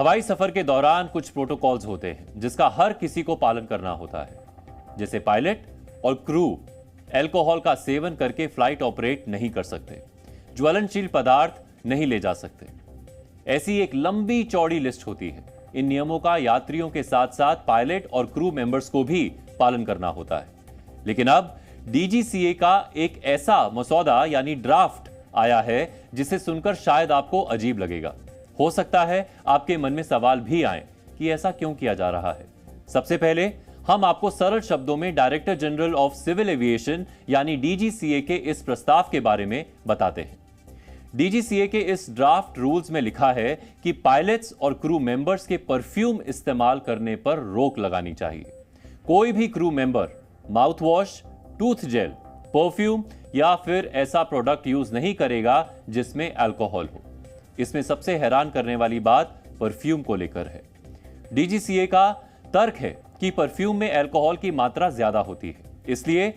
हवाई सफर के दौरान कुछ प्रोटोकॉल्स होते हैं जिसका हर किसी को पालन करना होता है, जैसे पायलट और क्रू अल्कोहल का सेवन करके फ्लाइट ऑपरेट नहीं कर सकते, ज्वलनशील पदार्थ नहीं ले जा सकते। ऐसी एक लंबी चौड़ी लिस्ट होती है। इन नियमों का यात्रियों के साथ साथ पायलट और क्रू मेंबर्स को भी पालन करना होता है। लेकिन अब डीजीसीए का एक ऐसा मसौदा यानी ड्राफ्ट आया है जिसे सुनकर शायद आपको अजीब लगेगा। हो सकता है आपके मन में सवाल भी आए कि ऐसा क्यों किया जा रहा है। सबसे पहले हम आपको सरल शब्दों में director general of civil aviation यानी डीजीसीए के इस प्रस्ताव के बारे में बताते हैं। डीजीसीए के इस ड्राफ्ट रूल्स में लिखा है कि पायलट्स और क्रू मेंबर्स के परफ्यूम इस्तेमाल करने पर रोक लगानी चाहिए। कोई भी crew member mouthwash, tooth gel, perfume या फिर ऐसा प्रोडक्ट यूज नहीं करेगा जिसमें अल्कोहल हो। इसमें सबसे हैरान करने वाली बात परफ्यूम को लेकर है। डीजीसीए का तर्क है कि परफ्यूम में अल्कोहल की मात्रा ज्यादा होती है, इसलिए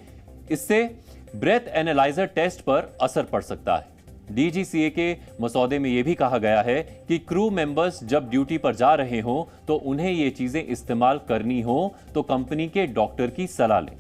इससे ब्रेथ एनालाइजर टेस्ट पर असर पड़ सकता है। डीजीसीए के मसौदे में यह भी कहा गया है कि क्रू मेंबर्स जब ड्यूटी पर जा रहे हों तो उन्हें ये चीजें इस्तेमाल करनी हो तो कंपनी के डॉक्टर की सलाह लें।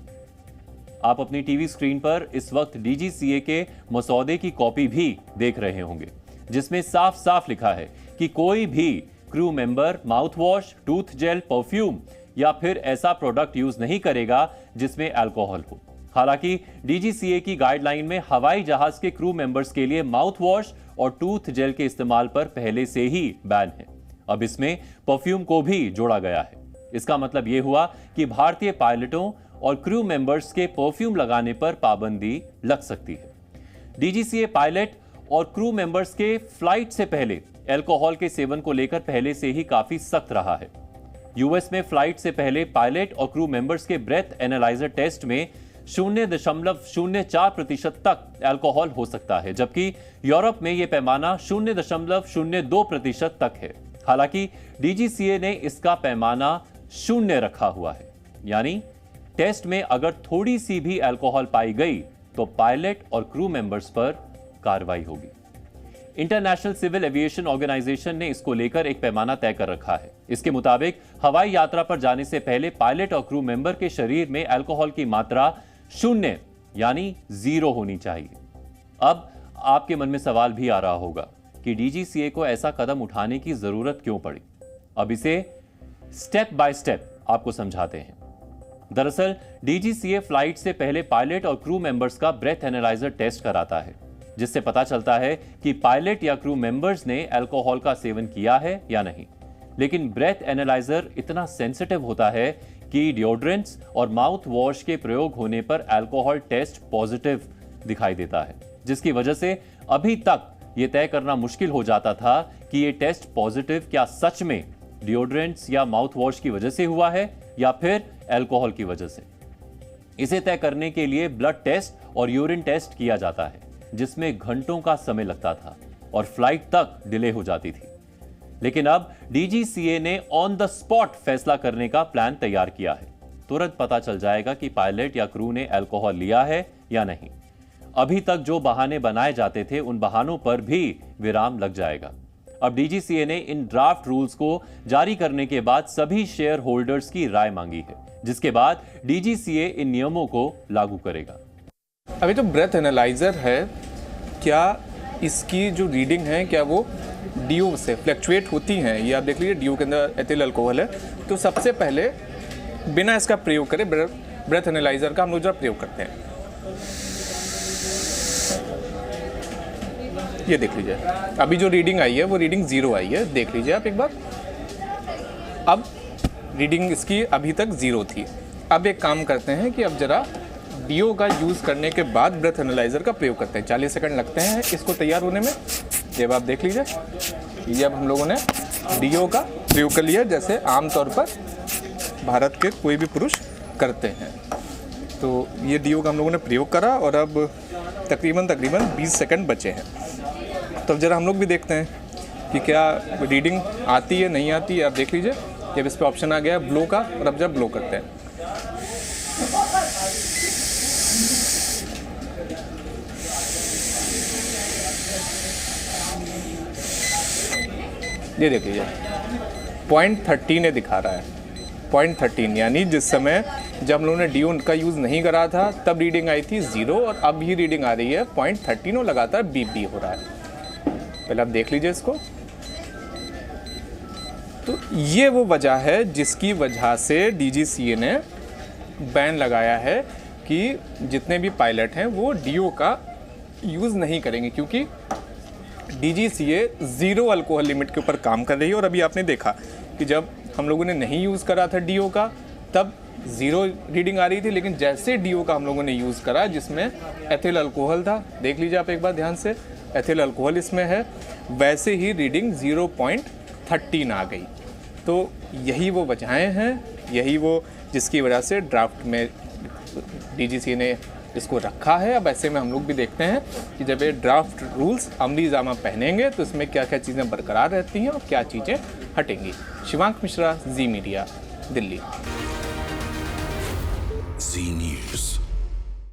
आप अपनी टीवी स्क्रीन पर इस वक्त डीजीसीए के मसौदे की कॉपी भी देख रहे होंगे, जिसमें साफ साफ लिखा है कि कोई भी crew member mouthwash, tooth gel, perfume या फिर ऐसा प्रोडक्ट यूज नहीं करेगा जिसमें अल्कोहल हो। हालांकि डीजीसीए की गाइडलाइन में हवाई जहाज के क्रू मेंबर्स के लिए माउथ वॉश और टूथ जेल के इस्तेमाल पर पहले से ही बैन है। अब इसमें परफ्यूम को भी जोड़ा गया है। इसका मतलब यह हुआ कि भारतीय पायलटों और क्रू मेंबर्स के परफ्यूम लगाने पर पाबंदी लग सकती है। डीजीसीए पायलट और क्रू मेंबर्स के फ्लाइट से पहले अल्कोहल के सेवन को लेकर पहले से ही काफी सख्त रहा है। यूएस में फ्लाइट से पहले पायलट और क्रू मेंबर्स के ब्रेथ एनालाइजर टेस्ट में 0.04% तक अल्कोहल हो सकता है, जबकि यूरोप में यह पैमाना 0.02% तक है। हालांकि डीजीसीए ने इसका पैमाना 0 रखा हुआ है, यानी टेस्ट में अगर थोड़ी सी भी अल्कोहल पाई गई तो पायलट और क्रू मेंबर्स पर कार्रवाई होगी। इंटरनेशनल सिविल एविएशन ऑर्गेनाइजेशन ने इसको लेकर एक पैमाना तय कर रखा है। इसके मुताबिक हवाई यात्रा पर जाने से पहले पायलट और क्रू मेंबर के शरीर में अल्कोहल की मात्रा 0 यानी 0 होनी चाहिए। अब आपके मन में सवाल भी आ रहा होगा कि डीजीसीए को ऐसा कदम उठाने की जरूरत क्यों पड़ी। अब इसे स्टेप बाय स्टेप आपको समझाते हैं। दरअसल डीजीसीए फ्लाइट से पहले पायलट और क्रू मेंबर्स का ब्रेथ एनालाइजर टेस्ट कराता है, जिससे पता चलता है कि पायलट या क्रू मेंबर्स ने अल्कोहल का सेवन किया है या नहीं। लेकिन ब्रेथ एनालाइजर इतना सेंसिटिव होता है कि डिओड्रेंट्स और माउथ वॉश के प्रयोग होने पर अल्कोहल टेस्ट पॉजिटिव दिखाई देता है, जिसकी वजह से अभी तक यह तय करना मुश्किल हो जाता था कि यह टेस्ट पॉजिटिव क्या सच में डिओड्रेंट्स या माउथ वॉश की वजह से हुआ है या फिर अल्कोहल की वजह से। इसे तय करने के लिए ब्लड टेस्ट और यूरिन टेस्ट किया जाता है, जिसमें घंटों का समय लगता था और फ्लाइट तक डिले हो जाती थी। लेकिन अब डीजीसीए ने ऑन द स्पॉट फैसला करने का प्लान तैयार किया है। तुरंत पता चल जाएगा कि पायलट या क्रू ने अल्कोहल लिया है या नहीं। अभी तक जो बहाने बनाए जाते थे उन बहानों पर भी विराम लग जाएगा। अब डीजीसीए ने इन ड्राफ्ट रूल्स को जारी करने के बाद सभी शेयर होल्डर्स की राय मांगी है, जिसके बाद डीजीसीए इन नियमों को लागू करेगा। अभी जो ब्रेथ एनालाइजर है, क्या इसकी जो रीडिंग है क्या वो डीओ से फ्लक्चुएट होती हैं? ये आप देख लीजिए, डीओ के अंदर एथिल अल्कोहल है। तो सबसे पहले बिना इसका प्रयोग करें ब्रेथ एनालाइजर का हम लोग जरा प्रयोग करते हैं। ये देख लीजिए, अभी जो रीडिंग आई है वो रीडिंग 0 आई है। देख लीजिए आप एक बार, अब रीडिंग इसकी अभी तक 0 थी। अब एक काम करते हैं कि अब जरा डीओ का यूज़ करने के बाद ब्रेथ एनालाइजर का प्रयोग करते हैं। 40 सेकंड लगते हैं इसको तैयार होने में। ये आप देख लीजिए, ये अब हम लोगों ने डीओ का प्रयोग कर लिया, जैसे आमतौर पर भारत के कोई भी पुरुष करते हैं। तो ये डीओ का हम लोगों ने प्रयोग करा और अब तकरीबन 20 सेकंड बचे हैं। तो अब जरा हम लोग भी देखते हैं कि क्या रीडिंग आती है नहीं आती है। आप देख लीजिए, जब इस पर ऑप्शन आ गया ब्लो का, और अब जब ब्लो करते हैं ये देख लीजिए, 0.13 दिखा रहा है, 0.13, यानी जिस समय जब हम लोगों ने डीओ का यूज़ नहीं करा था तब रीडिंग आई थी 0 और अब भी रीडिंग आ रही है 0.13 और लगातार बीप भी हो रहा है। पहले आप देख लीजिए इसको। तो ये वो वजह है जिसकी वजह से DGCA ने बैन लगाया है कि जितने भी पायलट हैं वो डीओ का यूज़ नहीं करेंगे, क्योंकि DGCA 0 अल्कोहल लिमिट के ऊपर काम कर रही है। और अभी आपने देखा कि जब हम लोगों ने नहीं यूज़ करा था डीओ का तब 0 रीडिंग आ रही थी, लेकिन जैसे डीओ का हम लोगों ने यूज़ करा जिसमें एथिल अल्कोहल था, देख लीजिए आप एक बार ध्यान से, एथिल अल्कोहल इसमें है, वैसे ही रीडिंग 0.13 आ गई। तो यही वो वजहें हैं, यही वो जिसकी वजह से ड्राफ्ट में DGCA ने इसको रखा है। अब ऐसे में हम लोग भी देखते हैं कि जब ये ड्राफ्ट रूल्स अमली जामा पहनेंगे तो इसमें क्या क्या चीज़ें बरकरार रहती हैं और क्या चीज़ें हटेंगी। शिवांक मिश्रा, जी मीडिया, दिल्ली। जी न्यूज़।